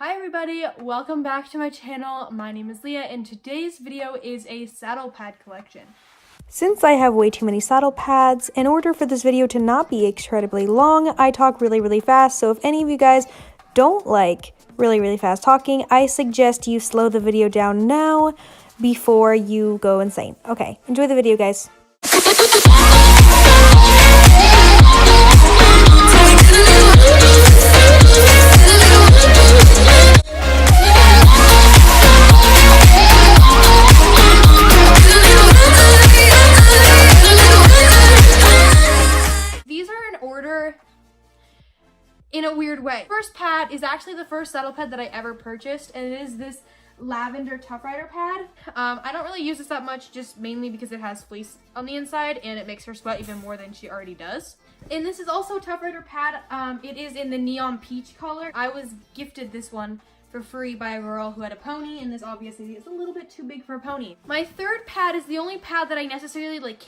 Hi everybody, welcome back to my channel. My name is Leah and today's video is a saddle pad collection. Since I have way too many saddle pads, in order for this video to not be incredibly long, I talk really fast, so if any of you guys don't like really fast talking, I suggest you slow the video down now before you go insane. Okay, enjoy the video, guys. In a weird way. First pad is actually the first saddle pad that I ever purchased, and it is this lavender Tough Rider pad. I don't really use this that much, just mainly because it has fleece on the inside and it makes her sweat even more than she already does. And this is also a Tough Rider pad. It is in the neon peach color. I was gifted this one for free by a girl who had a pony, and this obviously is a little bit too big for a pony. My third pad is the only pad that I necessarily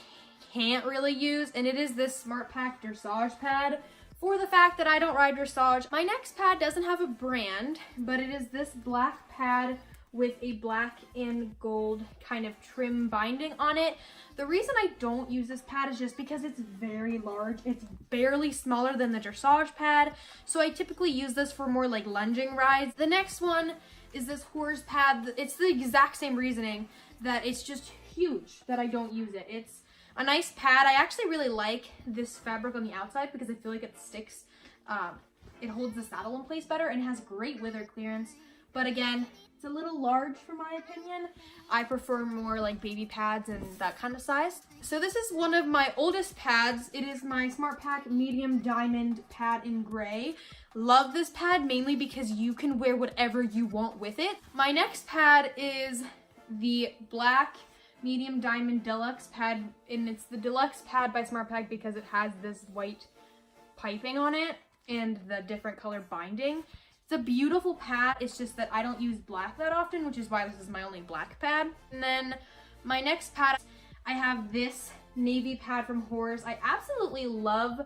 can't really use, and it is this Smart Pack dressage pad. For the fact that I don't ride dressage. My next pad doesn't have a brand, but it is this black pad with a black and gold kind of trim binding on it. The reason I don't use this pad is just because it's very large. It's barely smaller than the dressage pad, so I typically use this for more like lunging rides. The next one is this horse pad. It's the exact same reasoning, that it's just huge that I don't use it. It's a nice pad. I actually really like this fabric on the outside because I feel like it sticks, it holds the saddle in place better and has great wither clearance. But again, it's a little large for my opinion. I prefer more like baby pads and that kind of size. So this is one of my oldest pads. It is my Smart Pack medium diamond pad in gray. Love this pad mainly because you can wear whatever you want with it. My next pad is the black medium diamond deluxe pad, and it's the deluxe pad by Smart Pack because it has this white piping on it and the different color binding. It's a beautiful pad. It's just that I don't use black that often, which is why this is my only black pad. And then my next pad, I have this navy pad from Horse. I absolutely love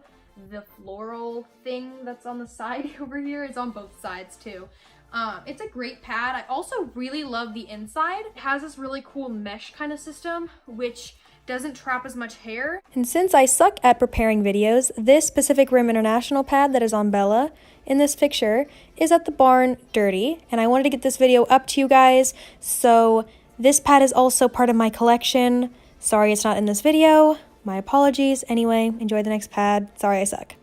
the floral thing that's on the side over here. It's on both sides too. It's a great pad. I also really love the inside. It has this really cool mesh kind of system, which doesn't trap as much hair. And since I suck at preparing videos, this Pacific Rim International pad that is on Bella in this picture is at the barn dirty, and I wanted to get this video up to you guys, so this pad is also part of my collection. Sorry it's not in this video. My apologies. Anyway, enjoy the next pad. Sorry I suck.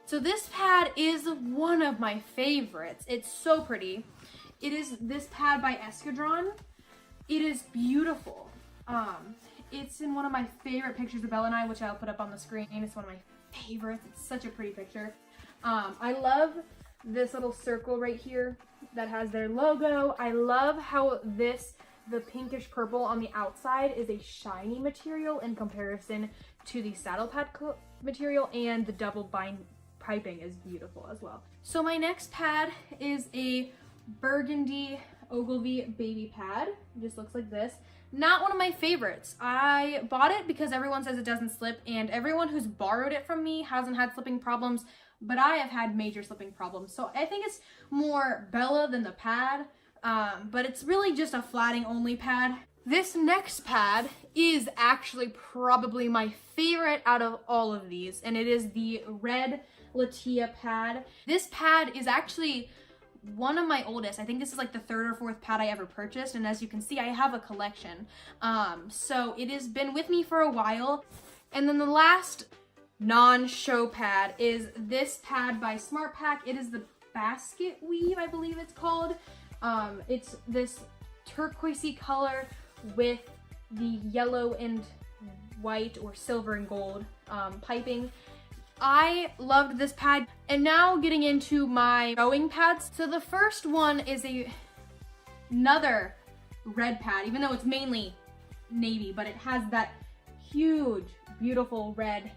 So this pad is one of my favorites. It's so pretty. It is this pad by Escadron. It is beautiful. It's in one of my favorite pictures of Bella and I, which I'll put up on the screen. It's one of my favorites. It's such a pretty picture. I love this little circle right here that has their logo. I love how the pinkish purple on the outside is a shiny material in comparison to the saddle pad material, and the double piping is beautiful as well. So my next pad is a burgundy Ogilvy baby pad. It just looks like this. Not one of my favorites. I bought it because everyone says it doesn't slip, and everyone who's borrowed it from me hasn't had slipping problems, but I have had major slipping problems. So I think it's more Bella than the pad, but it's really just a flatting only pad. This next pad is actually probably my favorite out of all of these, and it is the red Latia pad. This pad is actually one of my oldest. I think this is like the third or fourth pad I ever purchased, and as you can see, I have a collection. So it has been with me for a while. And then the last non-show pad is this pad by Smart Pack. It is the basket weave, I believe it's called. It's this turquoisey color with the yellow and white or silver and gold piping. I loved this pad. And now getting into my rowing pads. So the first one is another red pad, even though it's mainly navy, but it has that huge, beautiful red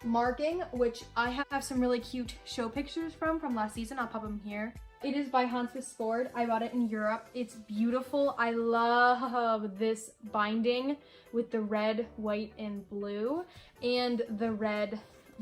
marking, which I have some really cute show pictures from last season. I'll pop them here. It is by Hans Sport. I bought it in Europe. It's beautiful. I love this binding with the red, white, and blue, and the red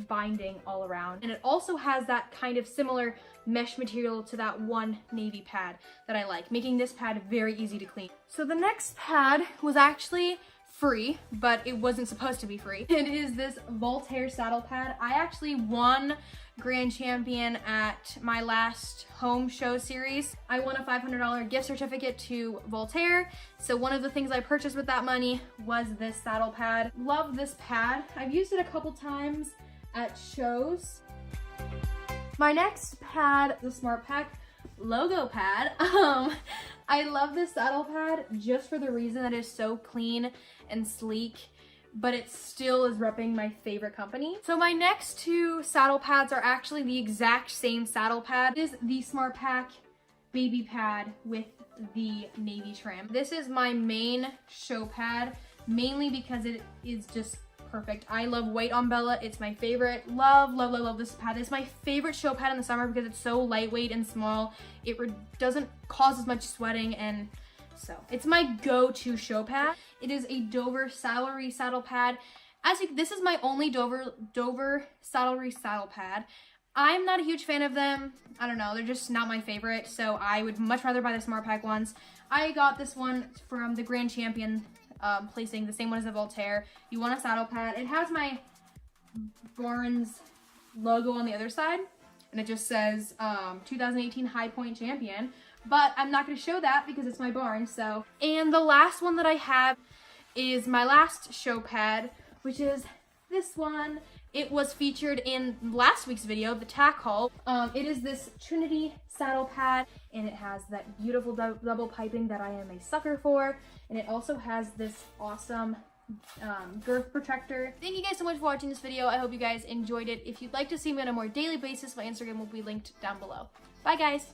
binding all around. And it also has that kind of similar mesh material to that one navy pad that I like, making this pad very easy to clean. So the next pad was actually free, but it wasn't supposed to be free. It is this Voltaire saddle pad. I actually won Grand Champion at my last home show series. I won a $500 gift certificate to Voltaire. So one of the things I purchased with that money was this saddle pad. Love this pad. I've used it a couple times at shows. My next pad, the Smart Pack logo pad. I love this saddle pad just for the reason that it's so clean and sleek, but it still is repping my favorite company. So my next two saddle pads are actually the exact same saddle pad. It is the Smart Pack baby pad with the navy trim. This is my main show pad, mainly because it is just perfect. I love white on Bella. It's my favorite. Love, love, love, love this pad. It's my favorite show pad in the summer because it's so lightweight and small. It doesn't cause as much sweating, and so it's my go-to show pad. It is a Dover Saddlery saddle pad. This is my only Dover Saddlery saddle pad. I'm not a huge fan of them. I don't know, they're just not my favorite, so I would much rather buy the Smart Pack ones. I got this one from the Grand Champion placing, the same one as the Voltaire. You want a saddle pad. It has my Barnes logo on the other side, and it just says 2018 High Point Champion, but I'm not going to show that because it's my Barnes. So, and the last one that I have is my last show pad, which is this one. It was featured in last week's video, the tack haul. It is this Trinity saddle pad, and it has that beautiful double piping that I am a sucker for. And it also has this awesome girth protector. Thank you guys so much for watching this video. I hope you guys enjoyed it. If you'd like to see me on a more daily basis, my Instagram will be linked down below. Bye guys.